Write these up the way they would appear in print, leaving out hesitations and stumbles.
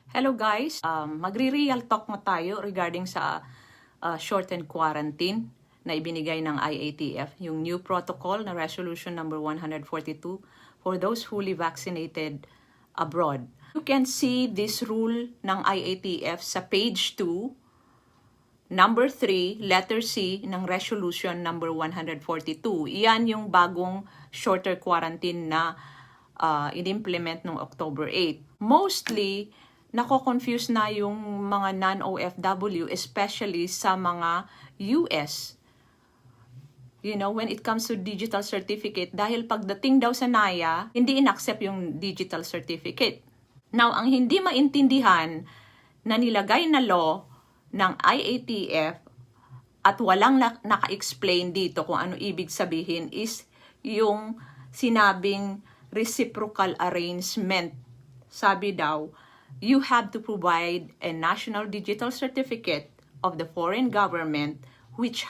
Hello guys, magre-real talk na tayo regarding sa shortened quarantine na ibinigay ng IATF, yung new protocol na Resolution number 142 for those fully vaccinated abroad. You can see this rule ng IATF sa page 2, number 3, letter C ng Resolution number 142. Iyan yung bagong shorter quarantine na in-implement noong October 8. Mostly, nako-confuse na yung mga non-OFW, especially sa mga US. You know, when it comes to digital certificate, dahil pagdating daw sa NAIA, hindi in-accept yung digital certificate. Now, ang hindi maintindihan na nilagay na law ng IATF at walang naka-explain dito kung ano ibig sabihin is yung sinabing reciprocal arrangement. Sabi daw, you have to provide a national digital certificate of the foreign government which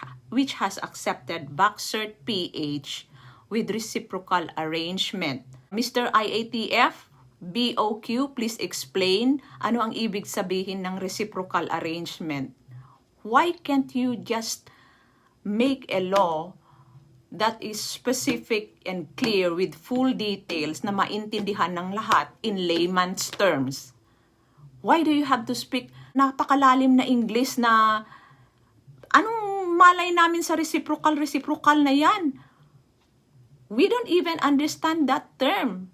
has accepted VaxCert PH with reciprocal arrangement. Mr. IATF, BOQ, please explain ano ang ibig sabihin ng reciprocal arrangement. Why can't you just make a law that is specific and clear with full details na maintindihan ng lahat in layman's terms? Why do you have to speak napakalalim na English na anong malay namin sa reciprocal na yan? We don't even understand that term.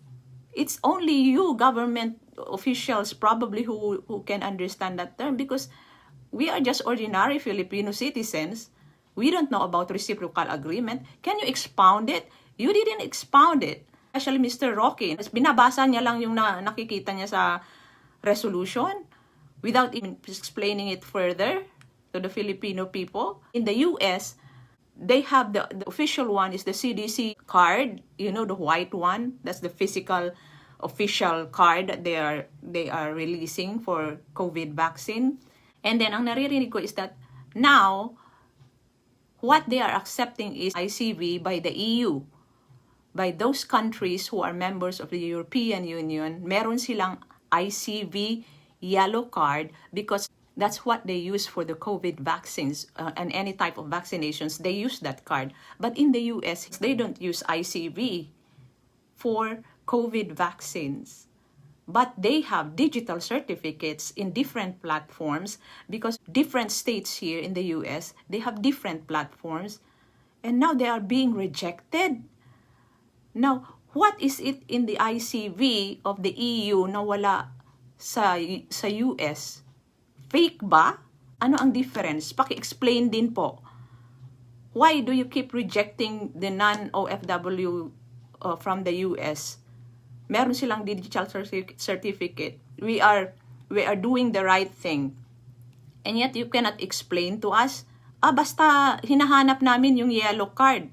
It's only you, government officials, probably who can understand that term because we are just ordinary Filipino citizens. We don't know about reciprocal agreement. Can you expound it? You didn't expound it. Especially Mr. Rocky. Binabasa niya lang yung nakikita niya sa resolution without even explaining it further to the Filipino people. In the US, they have the official one is the CDC card, you know, the white one. That's the physical official card that they are releasing for COVID vaccine. And then ang naririnig ko is that now what they are accepting is ICV by the EU. By those countries who are members of the European Union, meron silang ICV yellow card because that's what they use for the COVID vaccines and any type of vaccinations. They use that card. But in the US, they don't use ICV for COVID vaccines. But they have digital certificates in different platforms because different states here in the US, they have different platforms. And now they are being rejected. Now, what is it in the ICV of the EU na wala sa US? Fake ba? Ano ang difference? Paki-explain din po. Why do you keep rejecting the non-OFW from the US? Meron silang digital certificate. We are doing the right thing. And yet you cannot explain to us, basta hinahanap namin yung yellow card.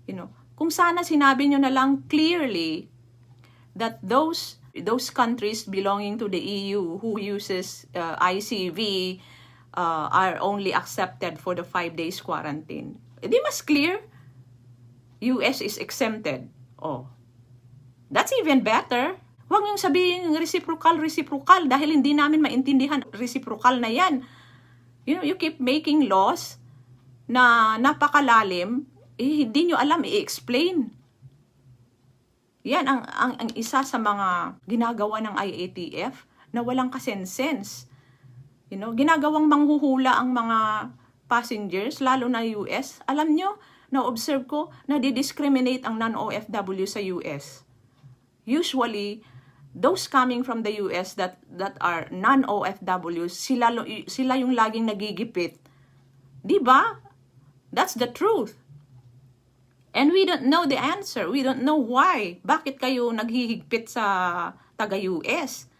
You know, kung sana sinabi nyo na lang clearly that those countries belonging to the EU who uses ICV are only accepted for the 5 days quarantine. Di mas clear? US is exempted. Oh, that's even better. Huwag niyong sabihin reciprocal dahil hindi namin maintindihan reciprocal na yan. You know, you keep making laws na napakalalim, hindi nyo alam i-explain. Yan ang isa sa mga ginagawa ng IATF na walang kasensense. You know, ginagawang manghuhula ang mga passengers, lalo na US. Alam nyo, na-observe ko, na di-discriminate ang non-OFW sa US. Usually, those coming from the US that are non-OFW, sila yung laging nagigipit. Diba? That's the truth. And we don't know the answer. We don't know why. Bakit kayo naghihigpit sa taga-US?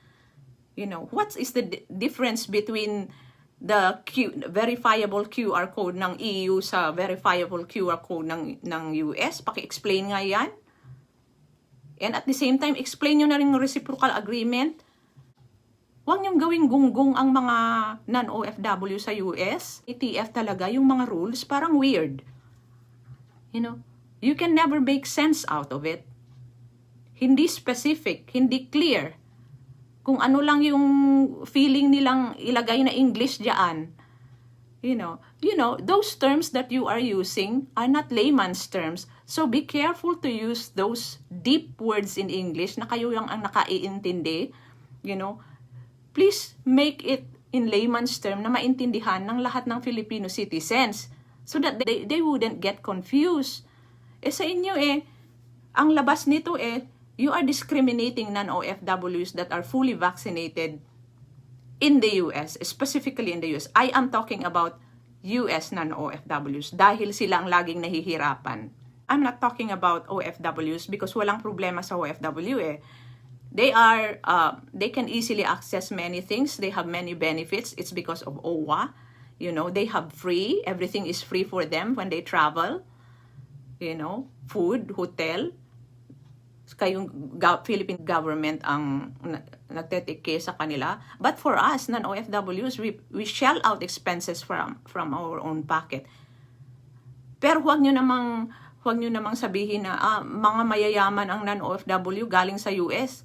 You know, what is the difference between the verifiable QR code ng EU sa verifiable QR code ng US? Paki-explain nga yan. And at the same time, explain nyo na rin yung reciprocal agreement. Huwag niyong gawing gunggong ang mga non-OFW sa US. IATF talaga, yung mga rules, parang weird. You know, you can never make sense out of it. Hindi specific, hindi clear. Kung ano lang yung feeling nilang ilagay na English diyan. You know, those terms that you are using are not layman's terms. So be careful to use those deep words in English na kayo lang ang nakaiintindi. You know, please make it in layman's term na maintindihan ng lahat ng Filipino citizens so that they wouldn't get confused. Sa inyo ang labas nito you are discriminating non-OFWs that are fully vaccinated in the US, specifically in the US. I am talking about US non-OFWs dahil silang laging nahihirapan. I'm not talking about OFWs because walang problema sa OFW They can easily access many things. They have many benefits. It's because of OWA. You know, they have everything is free for them when they travel. You know, food, hotel. Kayong Philippine government ang nagte-take care sa kanila. But for us, non-OFWs, we shell out expenses from our own pocket. Pero huwag nyo namang sabihin na mga mayayaman ang non-OFW galing sa US.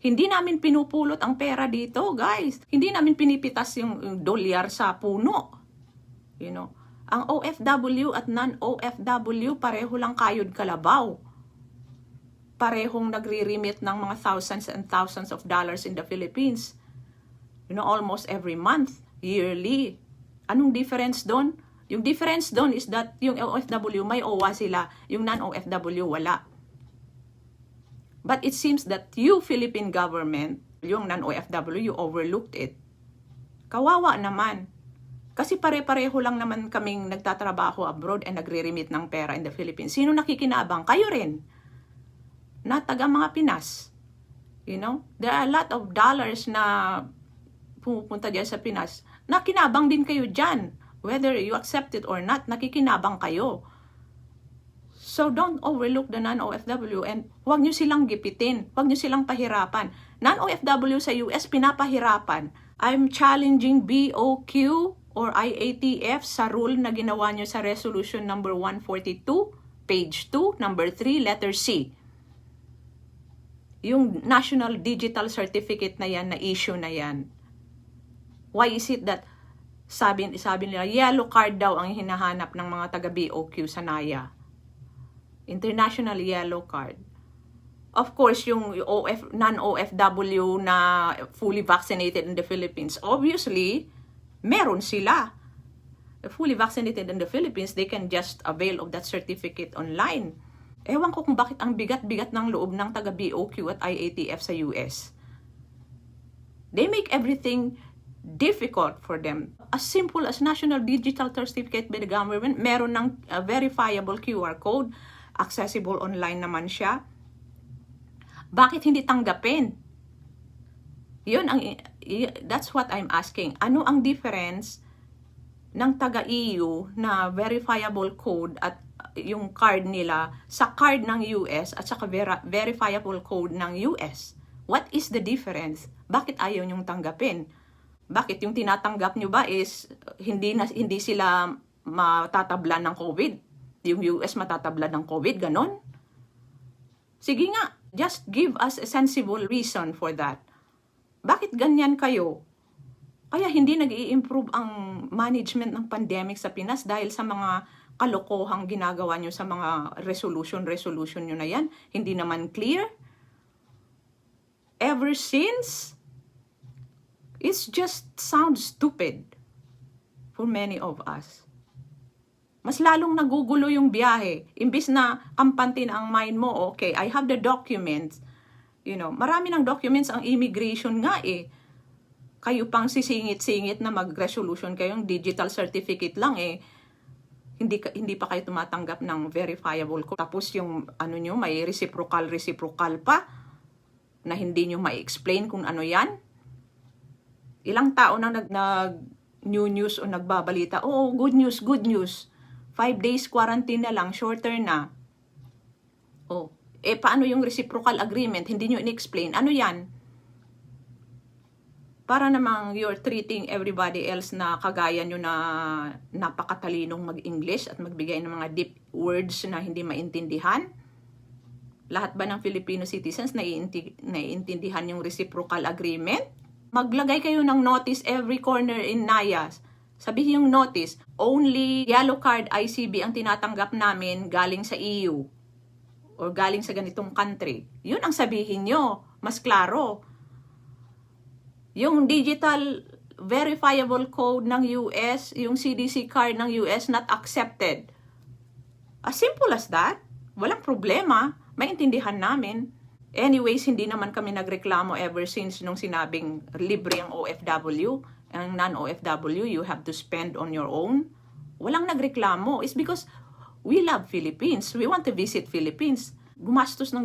Hindi namin pinupulot ang pera dito, guys. Hindi namin pinipitas yung dolyar sa puno. You know, ang OFW at non-OFW pareho lang kayod kalabaw. Parehong nagre-remit ng mga thousands and thousands of dollars in the Philippines. You know, almost every month, yearly. Anong difference doon? Yung difference doon is that yung OFW may OWA sila, yung non-OFW wala. But it seems that you, Philippine government, yung non-OFW, you overlooked it. Kawawa naman. Kasi pare-pareho lang naman kaming nagtatrabaho abroad and nagre-remit ng pera in the Philippines. Sino nakikinabang? Kayo rin. Na taga mga Pinas. You know? There are a lot of dollars na pumupunta dyan sa Pinas. Nakinabang din kayo dyan. Whether you accept it or not, nakikinabang kayo. So don't overlook the non-OFW and huwag nyo silang gipitin. Huwag nyo silang pahirapan. Non-OFW sa US, pinapahirapan. I'm challenging BOQ or IATF sa rule na ginawa nyo sa Resolution number 142, page 2, number 3, letter C. Yung National Digital Certificate na yan, na issue na yan. Why is it that sabi nila, yellow card daw ang hinahanap ng mga taga-BOQ sa NAIA. International yellow card. Of course, yung non-OFW na fully vaccinated in the Philippines, obviously, meron sila. Fully vaccinated in the Philippines, they can just avail of that certificate online. Ewan ko kung bakit ang bigat-bigat ng loob ng taga-BOQ at IATF sa US. They make everything difficult for them. As simple as National Digital Certificate by the government, meron ng verifiable QR code, accessible online naman siya. Bakit hindi tanggapin? That's what I'm asking. Ano ang difference ng taga-EU na verifiable code at yung card nila sa card ng US at saka verifiable code ng US? What is the difference? Bakit ayaw nyong tanggapin? Bakit yung tinatanggap nyo ba is hindi sila matatablan ng COVID? Yung US matatablan ng COVID, ganon? Sige nga, just give us a sensible reason for that. Bakit ganyan kayo? Kaya hindi nag-i-improve ang management ng pandemic sa Pinas dahil sa mga kalokohang ginagawa nyo sa mga resolution nyo na yan. Hindi naman clear. Ever since, it just sounds stupid for many of us. Mas lalong nagugulo yung biyahe. Imbis na kampante na ang mind mo, okay, I have the documents. You know, marami ng documents ang immigration nga Kayo pang sisingit-singit na mag-resolution kayong digital certificate lang Hindi pa kayo tumatanggap ng verifiable code. Tapos yung nyo, may reciprocal pa na hindi nyo ma-explain kung ano yan. Ilang tao na nag-new news o nagbabalita, good news. 5 days quarantine na lang, shorter na. Paano yung reciprocal agreement? Hindi nyo in-explain. Ano yan? Para namang you're treating everybody else na kagaya nyo na napakatalinong mag-English at magbigay ng mga deep words na hindi maintindihan. Lahat ba ng Filipino citizens naiintindihan yung reciprocal agreement? Maglagay kayo ng notice every corner in Nayas. Sabihin yung notice, only yellow card ICB ang tinatanggap namin galing sa EU or galing sa ganitong country. Yun ang sabihin nyo. Mas klaro. Yung digital verifiable code ng US, yung CDC card ng US not accepted. As simple as that. Walang problema. Maintindihan namin. Anyways, hindi naman kami nagreklamo ever since nung sinabing libre ang OFW. Ang non-OFW, you have to spend on your own. Walang nagreklamo. It's because we love Philippines. We want to visit Philippines. Gumastos ng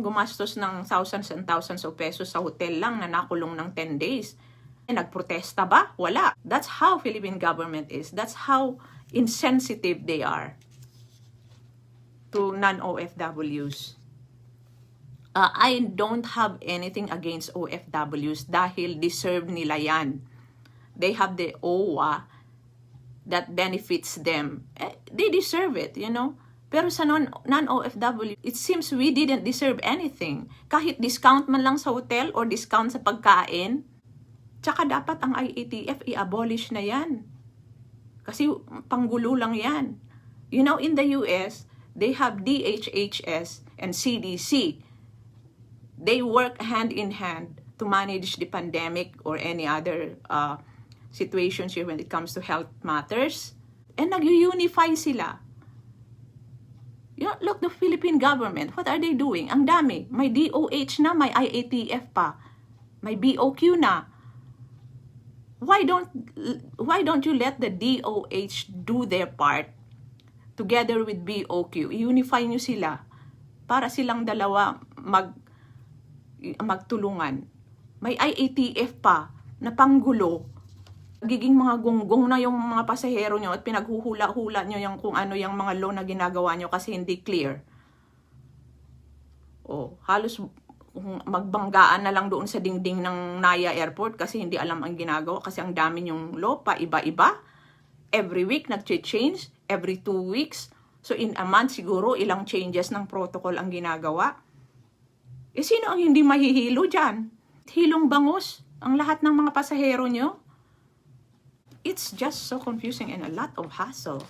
thousands and thousands of pesos sa hotel lang na nakulong ng 10 days. Nagprotesta ba? Wala. That's how Philippine government is. That's how insensitive they are to non-OFWs. I don't have anything against OFWs dahil deserve nila yan. They have the OWA that benefits them. They deserve it, you know. Pero sa non-OFW, it seems we didn't deserve anything. Kahit discount man lang sa hotel or discount sa pagkain, tsaka dapat ang IATF i-abolish na yan. Kasi panggulo lang yan. You know, in the US, they have DHHS and CDC. They work hand in hand to manage the pandemic or any other situations here when it comes to health matters. And nag-unify sila. You know, look, the Philippine government, what are they doing? Ang dami. May DOH na, may IATF pa. May BOQ na. Why don't you let the DOH do their part together with BOQ? I-unify nyo sila para silang dalawa magtulungan. May IATF pa na panggulo. Giging mga gunggong na yung mga pasahero nyo at pinaghuhula-hula nyo yung kung ano yung mga law na ginagawa nyo kasi hindi clear. Halos magbanggaan na lang doon sa dingding ng Naya Airport kasi hindi alam ang ginagawa kasi ang dami yung law pa iba-iba. Every week nag-change, every 2 weeks. So in a month siguro ilang changes ng protocol ang ginagawa. Sino ang hindi mahihilo dyan? Hilong bangus ang lahat ng mga pasahero nyo. It's just so confusing and a lot of hassle.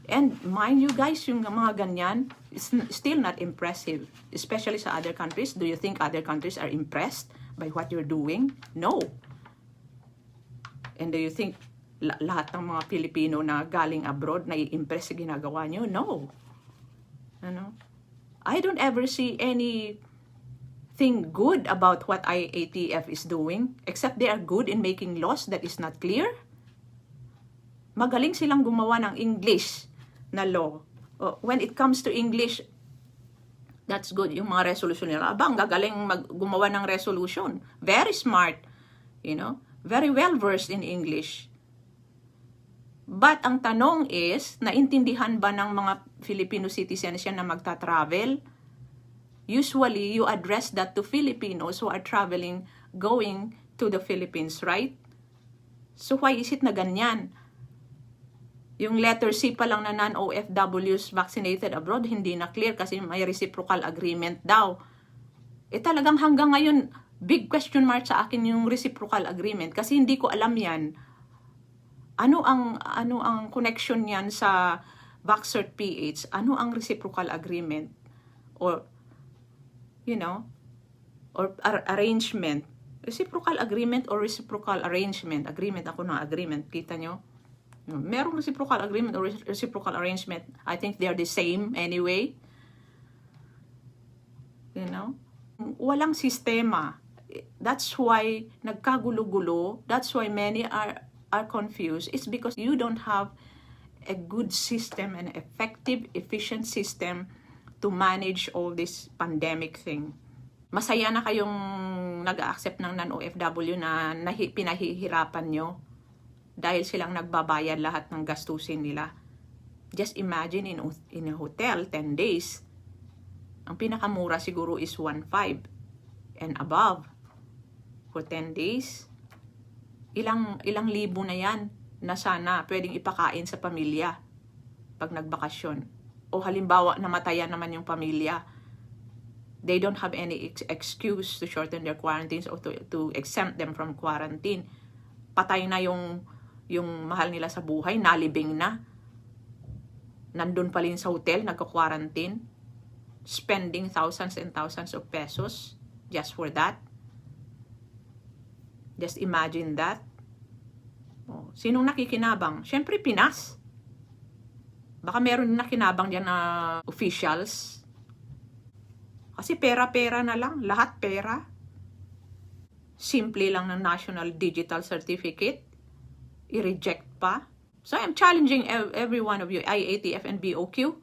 And mind you guys, yung mga ganyan, is still not impressive. Especially sa other countries. Do you think other countries are impressed by what you're doing? No. And do you think lahat ng mga Pilipino na galing abroad na i-impress sa ginagawa nyo? No. Ano? I don't ever see anything good about what IATF is doing, except they are good in making laws that is not clear. Magaling silang gumawa ng English na law. When it comes to English, that's good. Yung mga resolution nila, ang gagaling gumawa ng resolution. Very smart, you know, very well versed in English. But ang tanong is, naintindihan ba ng mga Filipino citizens yan na magta-travel? Usually, you address that to Filipinos who are traveling, going to the Philippines, right? So why is it na ganyan? Yung letter C pa lang na non-OFWs vaccinated abroad, hindi na clear kasi may reciprocal agreement daw. Talagang hanggang ngayon, big question mark sa akin yung reciprocal agreement kasi hindi ko alam yan. Ano ang connection niyan sa Vaxcert PH? Ano ang reciprocal agreement? Or, you know, or arrangement. Reciprocal agreement or reciprocal arrangement. Agreement, ako ng agreement. Kita nyo? Merong reciprocal agreement or reciprocal arrangement. I think they're the same anyway. You know? Walang sistema. That's why nagkagulo-gulo. That's why many are confused. It's because you don't have a good system, an effective, efficient system to manage all this pandemic thing. Masaya na kayong nag-accept ng non-OFW na pinahihirapan nyo dahil silang nagbabayad lahat ng gastusin nila. Just imagine in a hotel, 10 days, ang pinakamura siguro is 1.5 and above for 10 days. Ilang libo na yan na sana pwedeng ipakain sa pamilya pag nagbakasyon. O halimbawa namatayan naman yung pamilya. They don't have any excuse to shorten their quarantines or to exempt them from quarantine. Patay na yung mahal nila sa buhay, nalibing na. Nandun pa rin sa hotel, nagka-quarantine. Spending thousands and thousands of pesos just for that. Just imagine that. Oh, sinong nakikinabang? Siyempre, Pinas. Baka meron nakinabang dyan na officials. Kasi pera-pera na lang. Lahat pera. Simple lang ng National Digital Certificate. I-reject pa. So I'm challenging every one of you, IATF and BOQ.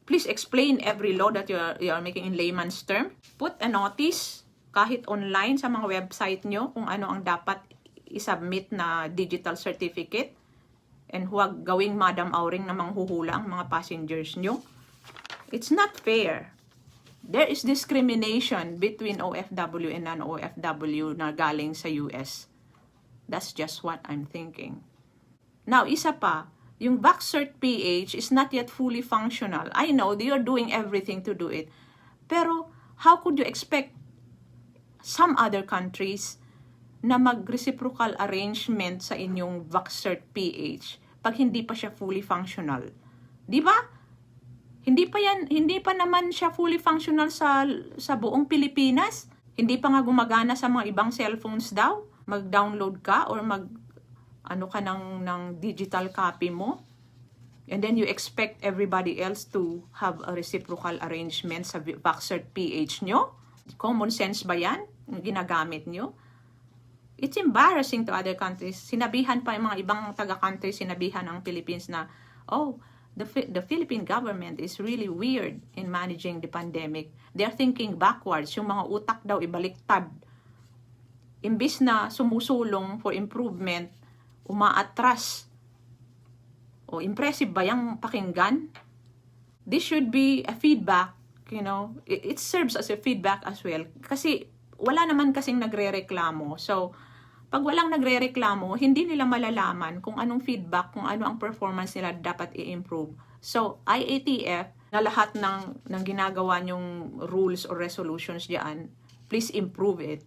Please explain every law that you are making in layman's term. Put a notice, kahit online sa mga website nyo, kung ano ang dapat isubmit na digital certificate. And huwag gawing Madam Auring na manghuhula ang mga passengers nyo. It's not fair. There is discrimination between OFW and non-OFW na galing sa US. That's just what I'm thinking. Now, isa pa, yung VaxCert PH is not yet fully functional. I know you're doing everything to do it. Pero, how could you expect some other countries na mag-reciprocal arrangement sa inyong VaxCert PH pag hindi pa siya fully functional? Di ba? Hindi pa naman siya fully functional sa buong Pilipinas. Hindi pa nga gumagana sa mga ibang cellphones daw. Mag-download ka or ano ka ng digital copy mo. And then you expect everybody else to have a reciprocal arrangement sa VaxCert PH nyo? Common sense ba yan? Yung ginagamit nyo? It's embarrassing to other countries. Sinabihan pa yung mga ibang taga-country, sinabihan ang Philippines na, oh, the Philippine government is really weird in managing the pandemic. They're thinking backwards. Yung mga utak daw ibaliktad. Imbis na sumusulong for improvement, umaatras. O, impressive ba yung pakinggan? This should be a feedback, you know. It serves as a feedback as well. Kasi wala naman kasing nagre-reklamo. So, pag walang nagre-reklamo, hindi nila malalaman kung anong feedback, kung ano ang performance nila dapat i-improve. So, IATF, na lahat ng ginagawa nyong rules or resolutions diyan, please improve it.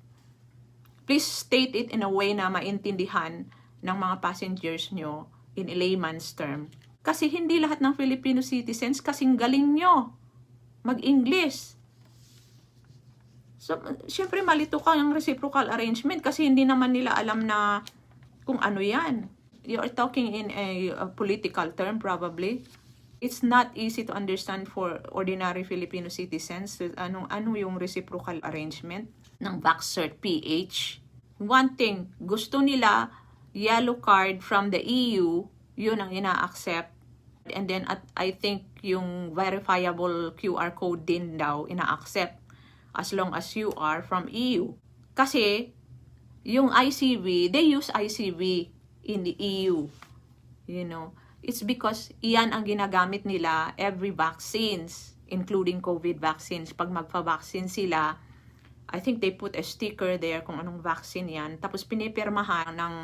Please state it in a way na maintindihan ng mga passengers nyo in a layman's term. Kasi hindi lahat ng Filipino citizens kasing galing nyo mag-English. So, syempre malito ka yung reciprocal arrangement kasi hindi naman nila alam na kung ano yan. You are talking in a political term probably. It's not easy to understand for ordinary Filipino citizens ano yung reciprocal arrangement ng VaxCert PH. One thing, gusto nila yellow card from the EU, yun ang ina-accept. And then I think yung verifiable QR code din daw ina-accept as long as you are from EU. Kasi yung ICV, they use ICV in the EU. You know, it's because iyan ang ginagamit nila every vaccines, including COVID vaccines. Pag magpa-vaccine sila, I think they put a sticker there kung anong vaccine yan. Tapos pinipirmahan ng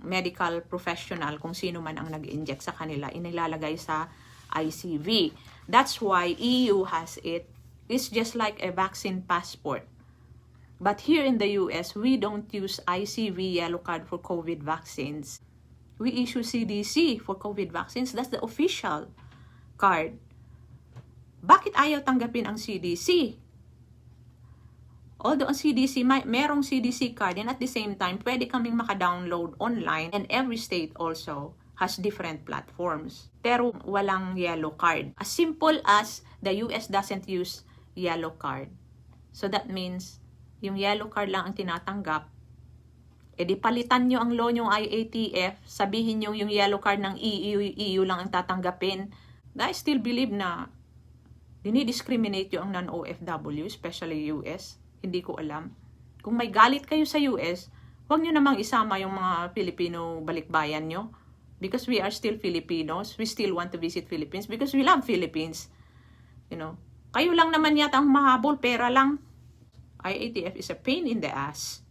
medical professional kung sino man ang nag-inject sa kanila. Inilalagay sa ICV. That's why EU has it. It's just like a vaccine passport. But here in the US, we don't use ICV yellow card for COVID vaccines. We issue CDC for COVID vaccines. That's the official card. Bakit ayaw tanggapin ang CDC? Although ang CDC, merong CDC card, and at the same time, pwede kaming maka-download online, and every state also has different platforms. Pero walang yellow card. As simple as the US doesn't use yellow card. So that means, yung yellow card lang ang tinatanggap. E di palitan nyo ang law nyo IATF, sabihin nyo yung yellow card ng EU lang ang tatanggapin. I still believe na dinidiscriminate yung non-OFW, especially US. Hindi ko alam. Kung may galit kayo sa US, huwag nyo namang isama yung mga Filipino balikbayan nyo. Because we are still Filipinos. We still want to visit Philippines because we love Philippines. You know, kayo lang naman yata ang mahabol, pera lang. IATF is a pain in the ass.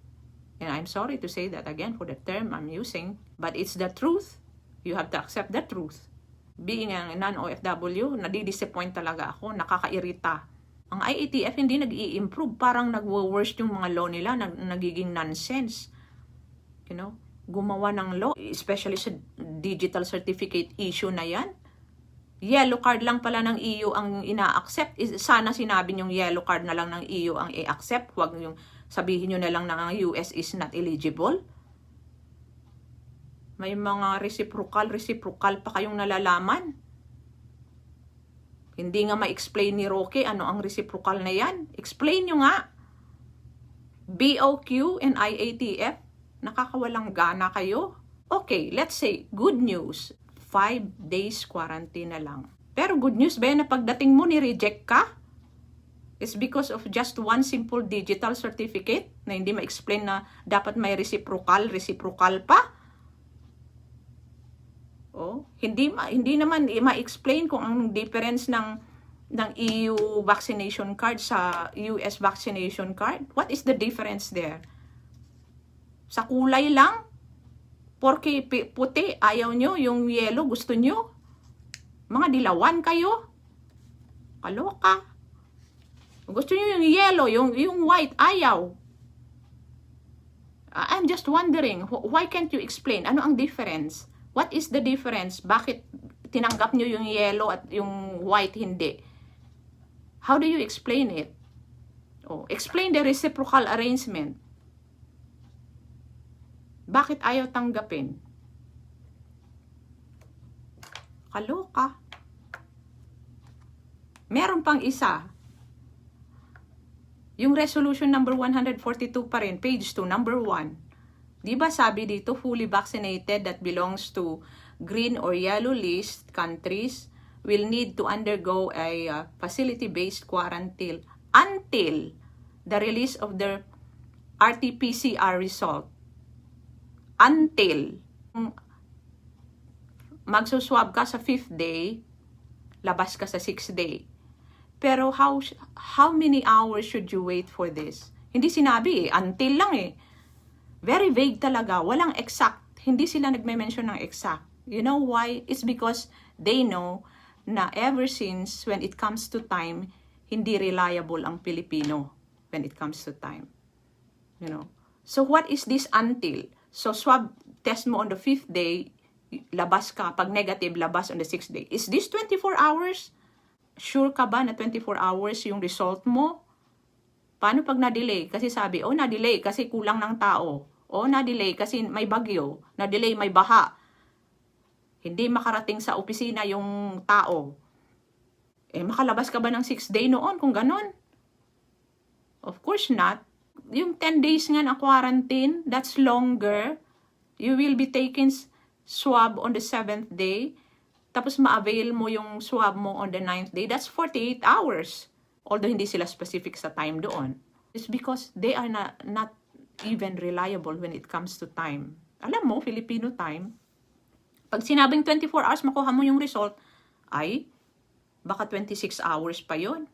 And I'm sorry to say that again for the term I'm using. But it's the truth. You have to accept the truth. Being a non-OFW, nadidisappoint talaga ako, nakakairita. Ang IATF hindi nag-i-improve. Parang nag-worst yung mga law nila, nagiging nonsense. You know, gumawa ng law, especially sa digital certificate issue na yan. Yellow card lang pala ng EU ang ina-accept. Sana sinabi yung yellow card na lang ng EU ang i-accept. Huwag yung sabihin nyo na lang na ang US is not eligible. May mga reciprocal pa kayong nalalaman. Hindi nga ma-explain ni Roque ano ang reciprocal na yan. Explain nyo nga. BOQ and IATF, nakakawalang gana kayo. Okay, let's say, good news. 5 days quarantine na lang. Pero good news ba yan na pagdating mo ni-reject ka? It's because of just one simple digital certificate na hindi ma-explain na dapat may reciprocal pa? Oh, hindi naman ma-explain kung ang difference ng EU vaccination card sa US vaccination card. What is the difference there? Sa kulay lang? Porque puti, ayaw nyo. Yung yellow, gusto nyo. Mga dilawan kayo. Kaloka. Gusto nyo yung yellow, yung white, ayaw. I'm just wondering, why can't you explain? Ano ang difference? What is the difference? Bakit tinanggap nyo yung yellow at yung white hindi? How do you explain it? Oh, explain the reciprocal arrangement. Bakit ayaw tanggapin? Kaloka. Meron pang isa. Yung resolution number 142 pa rin, page 2, number 1. Diba sabi dito, fully vaccinated that belongs to green or yellow list countries will need to undergo a facility-based quarantine until the release of their RT-PCR result. Until magsuswab ka sa 5th day, labas ka sa 6th day. Pero how many hours should you wait for this? Hindi sinabi until lang Very vague talaga, walang exact. Hindi sila nagme-mention ng exact. You know why? It's because they know na ever since when it comes to time, hindi reliable ang Pilipino when it comes to time. You know? So what is this until? So swab test mo on the 5th day, labas ka. Pag negative, labas on the 6th day. Is this 24 hours? Sure ka ba na 24 hours yung result mo? Paano pag na-delay? Kasi sabi, na-delay kasi kulang ng tao. Na-delay kasi may bagyo. Na-delay, may baha. Hindi makarating sa opisina yung tao. Makalabas ka ba ng 6th day noon kung ganon? Of course not. Yung 10 days nga na quarantine, that's longer. You will be taking swab on the 7th day. Tapos ma-avail mo yung swab mo on the 9th day. That's 48 hours. Although hindi sila specific sa time doon. It's because they are not even reliable when it comes to time. Alam mo, Filipino time, pag sinabing 24 hours makuha mo yung result, ay, baka 26 hours pa yon.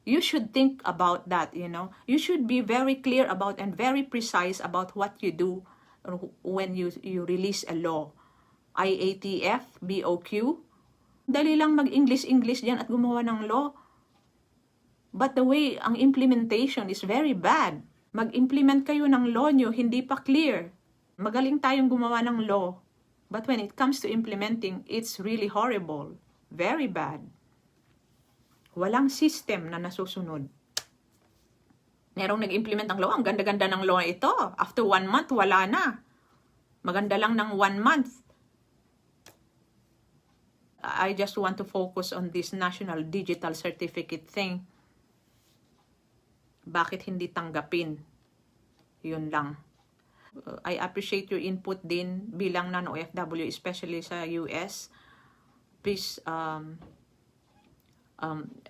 You should think about that, you know. You should be very clear about and very precise about what you do when you release a law. IATF, BOQ. Dali lang mag-English diyan at gumawa ng law. But the way ang implementation is very bad. Mag-implement kayo ng law nyo, hindi pa clear. Magaling tayong gumawa ng law. But when it comes to implementing, it's really horrible. Very bad. Walang system na nasusunod. Merong nag-implement ng law, ang ganda-ganda ng law ito. After 1 month, wala na. Maganda lang ng 1 month. I just want to focus on this national digital certificate thing. Bakit hindi tanggapin? Yun lang. I appreciate your input din bilang non-OFW, especially sa US. Please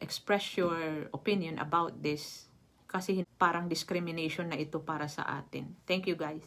express your opinion about this. Kasi parang discrimination na ito para sa atin. Thank you guys.